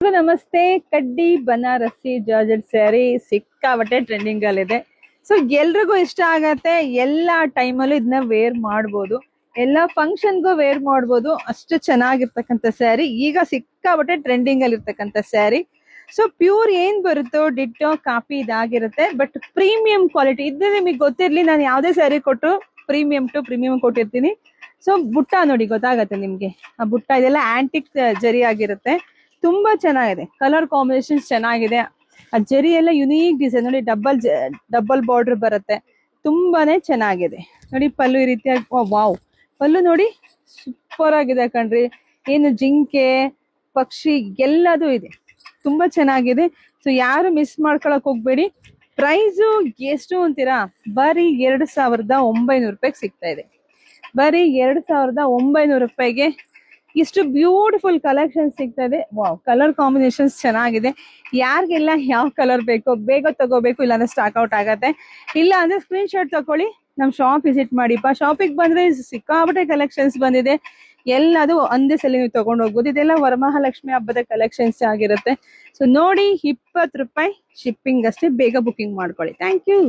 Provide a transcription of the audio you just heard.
ನಮಸ್ತೆ. ಕಡ್ಡಿ ಬನಾರಸಿ ಜಾರ್ಜೆಟ್ ಸ್ಯಾರಿ ಸಿಕ್ಕಾಬಟ್ಟೆ ಟ್ರೆಂಡಿಂಗ್ ಅಲ್ಲಿದೆ. ಸೊ ಎಲ್ರಿಗೂ ಇಷ್ಟ ಆಗತ್ತೆ. ಎಲ್ಲಾ ಟೈಮಲ್ಲೂ ಇದನ್ನ ವೇರ್ ಮಾಡ್ಬೋದು, ಎಲ್ಲಾ ಫಂಕ್ಷನ್ಗೂ ವೇರ್ ಮಾಡ್ಬೋದು. ಅಷ್ಟು ಚೆನ್ನಾಗಿರ್ತಕ್ಕಂಥ ಸ್ಯಾರಿ, ಈಗ ಸಿಕ್ಕಾಬಟ್ಟೆ ಟ್ರೆಂಡಿಂಗ್ ಅಲ್ಲಿ ಇರ್ತಕ್ಕಂಥ ಸ್ಯಾರಿ. ಸೊ ಪ್ಯೂರ್ ಏನ್ ಬರುತ್ತೋ ಡಿಟ್ಟೋ ಕಾಪಿ ಇದಾಗಿರುತ್ತೆ, ಬಟ್ ಪ್ರೀಮಿಯಂ ಕ್ವಾಲಿಟಿ ಇದ್ರೆ ನಿಮಗೆ ಗೊತ್ತಿರ್ಲಿ, ನಾನು ಯಾವ್ದೇ ಸ್ಯಾರಿ ಕೊಟ್ಟರು ಪ್ರೀಮಿಯಂ ಟು ಪ್ರೀಮಿಯಂ ಕೊಟ್ಟಿರ್ತೀನಿ. ಸೊ ಬುಟ್ಟ ನೋಡಿ ಗೊತ್ತಾಗತ್ತೆ ನಿಮ್ಗೆ, ಆ ಬುಟ್ಟ ಇದೆಲ್ಲ ಆಂಟಿಕ್ ಜರಿ ಆಗಿರುತ್ತೆ. ತುಂಬಾ ಚೆನ್ನಾಗಿದೆ, ಕಲರ್ ಕಾಂಬಿನೇಷನ್ ಚೆನ್ನಾಗಿದೆ. ಆ ಜರಿ ಎಲ್ಲ ಯುನೀಕ್ ಡಿಸೈನ್ ನೋಡಿ, ಡಬಲ್ ಬಾರ್ಡರ್ ಬರುತ್ತೆ, ತುಂಬಾನೇ ಚೆನ್ನಾಗಿದೆ ನೋಡಿ. ಪಲ್ಲು ಈ ರೀತಿಯಾಗಿ, ವಾವ್, ಪಲ್ಲು ನೋಡಿ ಸೂಪರ್ ಆಗಿದೆ ಕಣ್ರಿ. ಏನು ಜಿಂಕೆ ಪಕ್ಷಿ ಎಲ್ಲದೂ ಇದೆ, ತುಂಬಾ ಚೆನ್ನಾಗಿದೆ. ಸೊ ಯಾರು ಮಿಸ್ ಮಾಡ್ಕೊಳಕ್ ಹೋಗ್ಬೇಡಿ. ಪ್ರೈಸು ಎಷ್ಟು ಅಂತೀರಾ? ಬರೀ 2,900 ರೂಪಾಯಿಗೆ ಸಿಗ್ತಾ ಇದೆ. ಬರೀ 2,900 ರೂಪಾಯಿಗೆ ಇಷ್ಟು ಬ್ಯೂಟಿಫುಲ್ ಕಲೆಕ್ಷನ್ ಸಿಗ್ತಾ ಇದೆ. ವಾವ್, ಕಲರ್ ಕಾಂಬಿನೇಷನ್ಸ್ ಚೆನ್ನಾಗಿದೆ. ಯಾರಿಗೆಲ್ಲ ಯಾವ ಕಲರ್ ಬೇಕೋ ಬೇಗ ತಗೋಬೇಕು, ಇಲ್ಲಾಂದ್ರೆ ಸ್ಟಾಕ್ ಔಟ್ ಆಗತ್ತೆ. ಇಲ್ಲ ಅಂದ್ರೆ ಸ್ಕ್ರೀನ್ ಶಾಟ್ ತಗೊಳ್ಳಿ, ನಮ್ ಶಾಪ್ ವಿಸಿಟ್ ಮಾಡಿಪ್ಪ. ಶಾಪಿಗೆ ಬಂದ್ರೆ ಸಿಕ್ಕಾಪಟ್ಟೆ ಕಲೆಕ್ಷನ್ಸ್ ಬಂದಿದೆ, ಎಲ್ಲದು ಒಂದೇ ಸಲ ನೀವು ತಗೊಂಡು ಹೋಗ್ಬೋದು. ಇದೆಲ್ಲ ವರಮಹಾಲಕ್ಷ್ಮಿ ಹಬ್ಬದ ಕಲೆಕ್ಷನ್ಸ್ ಆಗಿರುತ್ತೆ. ಸೊ ನೋಡಿ, 20 ರೂಪಾಯಿ ಶಿಪ್ಪಿಂಗ್ ಅಷ್ಟೇ. ಬೇಗ ಬುಕಿಂಗ್ ಮಾಡ್ಕೊಳ್ಳಿ. Thank you.